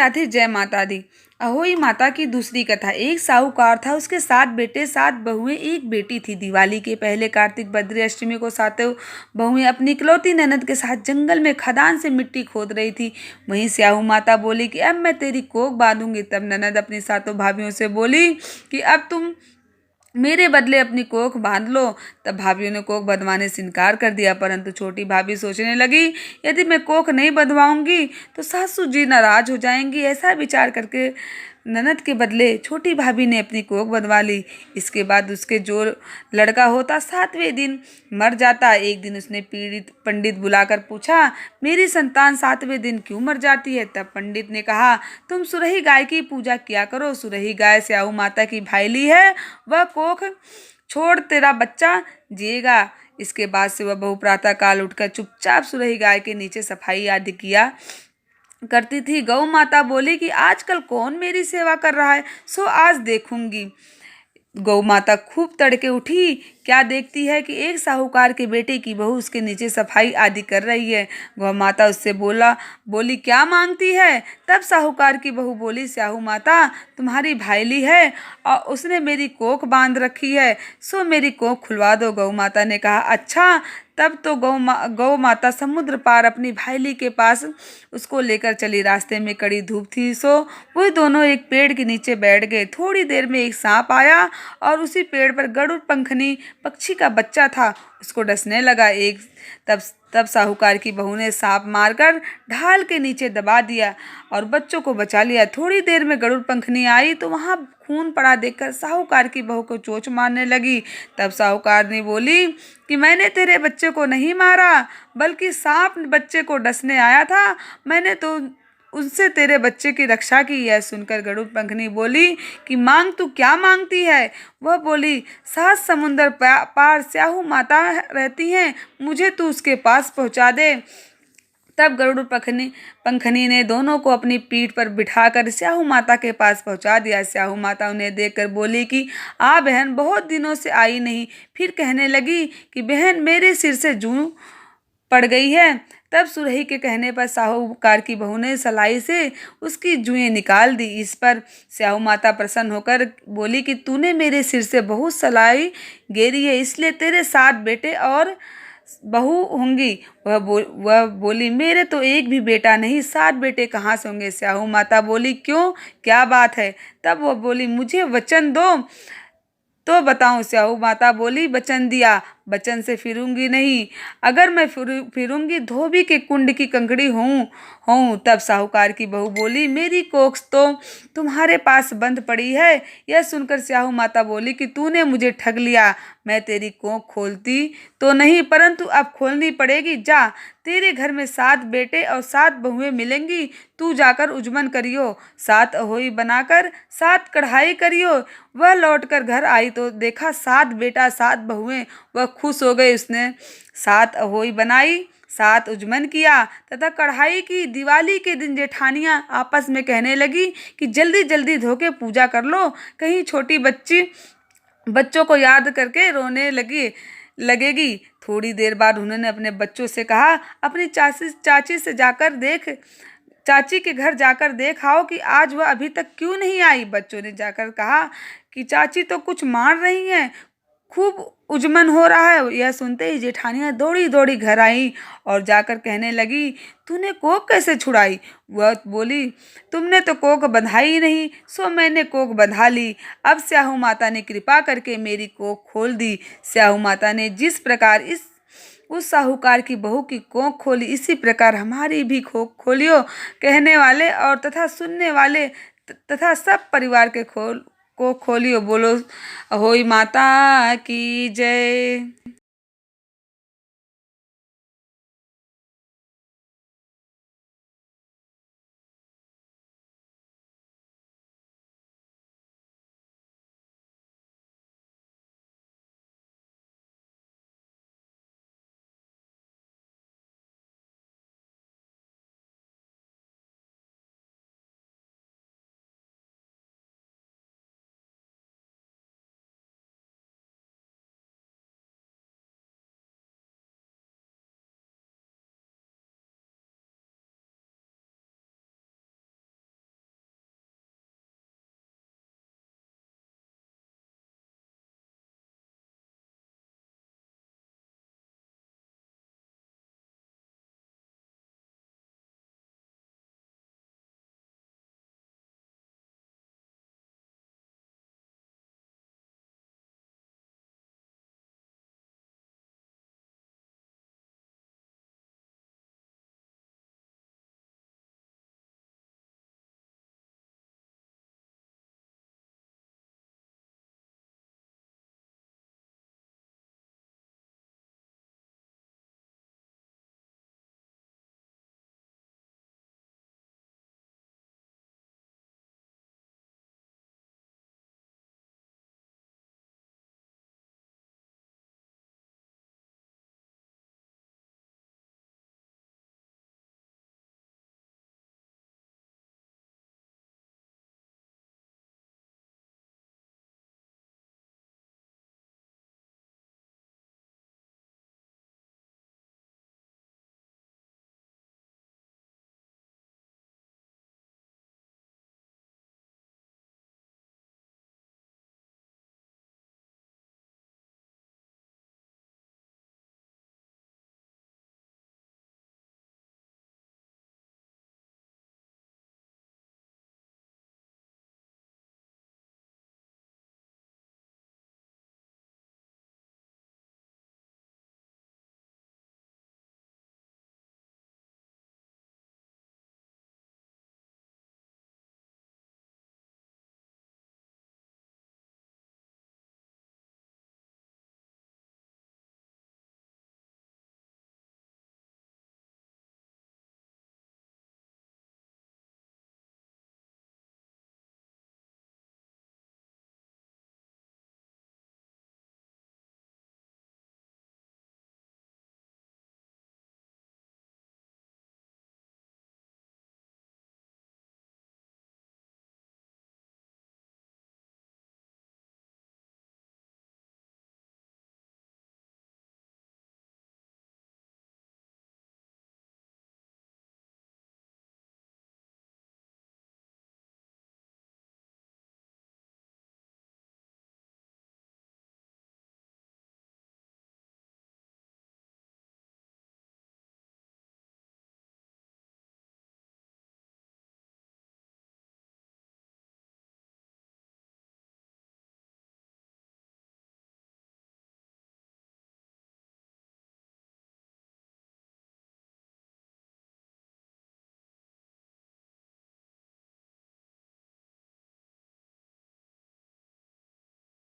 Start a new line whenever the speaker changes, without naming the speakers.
राधे जय माता दी। अहोई माता की दूसरी कथा। एक साहूकार था, उसके 7 बेटे 7 बहुएं, एक बेटी थी। दिवाली के पहले कार्तिक बद्री अष्टमी को सातों बहुएं अपनी इकलौती ननद के साथ जंगल में खदान से मिट्टी खोद रही थी। वहीं स्याहू माता बोली कि अब मैं तेरी कोख बांधूंगी। तब ननद अपनी सातों भाभियों से बोली कि अब तुम मेरे बदले अपनी कोख बांध लो। तब भाभीियों ने कोख बंधवाने से इनकार कर दिया, परंतु छोटी भाभी सोचने लगी, यदि मैं कोख नहीं बंधवाऊंगी तो सासू जी नाराज हो जाएंगी। ऐसा विचार करके ननद के बदले छोटी भाभी ने अपनी कोख बंधवा ली। इसके बाद उसके जो लड़का होता 7वें दिन मर जाता। एक दिन उसने पीड़ित पंडित बुलाकर पूछा, मेरी संतान 7वें दिन क्यों मर जाती है? तब पंडित ने कहा, तुम सुरही गाय की पूजा किया करो। सुरही गाय स्याहू माता की भाईली है, वह कोख छोड़ तेरा बच्चा जिएगा। इसके बाद से वह बहु प्रातः काल उठकर चुपचाप सुरही गाय के नीचे सफाई आदि किया करती थी। गौ माता बोली कि आजकल कौन मेरी सेवा कर रहा है, सो आज देखूंगी। गौ माता खूब तड़के उठी, क्या देखती है कि एक साहूकार के बेटे की बहू उसके नीचे सफाई आदि कर रही है। गौ माता उससे बोली क्या मांगती है? तब साहूकार की बहू बोली, स्याहू माता तुम्हारी भाईली है और उसने मेरी कोख बांध रखी है, सो मेरी कोख खुलवा दो। गौ माता ने कहा, अच्छा। तब तो गौ माता समुद्र पार अपनी भाईली के पास उसको लेकर चली। रास्ते में कड़ी धूप थी, सो वो दोनों एक पेड़ के नीचे बैठ गए। थोड़ी देर में एक सांप आया और उसी पेड़ पर गरुड़ पंखनी पक्षी का बच्चा था, उसको डसने लगा। तब साहूकार की बहू ने सांप मारकर ढाल के नीचे दबा दिया और बच्चों को बचा लिया। थोड़ी देर में गरुड़ पंखनी आई तो वहां खून पड़ा देखकर साहूकार की बहू को चोंच मारने लगी। तब साहूकार ने बोली कि मैंने तेरे बच्चे को नहीं मारा, बल्कि सांप बच्चे को डसने आया था। मैंने तो उससे तेरे बच्चे की रक्षा की। यह सुनकर गरुड़ पंखनी बोली कि मांग तू क्या मांगती है? वह बोली, 7 समुंदर पार स्याहू माता रहती हैं, मुझे तू उसके पास पहुंचा दे। तब गरुड़ पंखनी ने दोनों को अपनी पीठ पर बिठाकर स्याहू माता के पास पहुंचा दिया। स्याहू माता उन्हें देखकर बोली कि आ बहन, बहुत दिनों से आई नहीं। फिर कहने लगी कि बहन, मेरे सिर से जूं पड़ गई है। तब सुरही के कहने पर साहूकार की बहू ने सलाई से उसकी जुएं निकाल दी। इस पर स्याहू माता प्रसन्न होकर बोली कि तूने मेरे सिर से बहुत सलाई गेरी है, इसलिए तेरे 7 बेटे और बहू होंगी। वह बोली, मेरे तो एक भी बेटा नहीं, 7 बेटे कहाँ से होंगे? स्याहू माता बोली, क्यों, क्या बात है? तब वह बोली, मुझे वचन दो तो बताऊं। स्याहू माता बोली, वचन दिया, वचन से फिरूंगी नहीं। अगर मैं फिरूंगी धोबी के कुंड की कंकड़ी हूँ। तब साहूकार की बहू बोली, मेरी कोख तो तुम्हारे पास बंद पड़ी है। यह सुनकर स्याहू माता बोली कि तूने मुझे ठग लिया। मैं तेरी कोख खोलती तो नहीं, परंतु अब खोलनी पड़ेगी। जा, तेरे घर में 7 बेटे और 7 बहुएं मिलेंगी। तू जाकर उजमन करियो, 7 अहोई बनाकर 7 कढ़ाई करियो। वह लौटकर घर आई तो देखा 7 बेटा 7 बहुएं। वह खुश हो गई। उसने 7 अहोई बनाई, 7 उजमन किया तथा कढ़ाई की। दिवाली के दिन जेठानियां आपस में कहने लगी कि जल्दी जल्दी धोके पूजा कर लो, कहीं छोटी बच्ची बच्चों को याद करके रोने लगेगी। थोड़ी देर बाद उन्होंने अपने बच्चों से कहा, अपनी चाची से जाकर देख, चाची के घर जाकर देख आओ कि आज वह अभी तक क्यों नहीं आई। बच्चों ने जाकर कहा कि चाची तो कुछ मार रही हैं, खूब उजमन हो रहा है। यह सुनते ही जेठानियां दौड़ी दौड़ी घर आई और जाकर कहने लगी, तूने कोख कैसे छुड़ाई? वह बोली, तुमने तो कोख बंधाई ही नहीं, सो मैंने कोख बंधा ली। अब स्याहू माता ने कृपा करके मेरी कोख खोल दी। स्याहू माता ने जिस प्रकार उस साहूकार की बहू की कोख खोली, इसी प्रकार हमारी भी कोख खोलियो। कहने वाले और तथा सुनने वाले तथा सब परिवार के को खोलियो। बोलो अहोई माता की जय।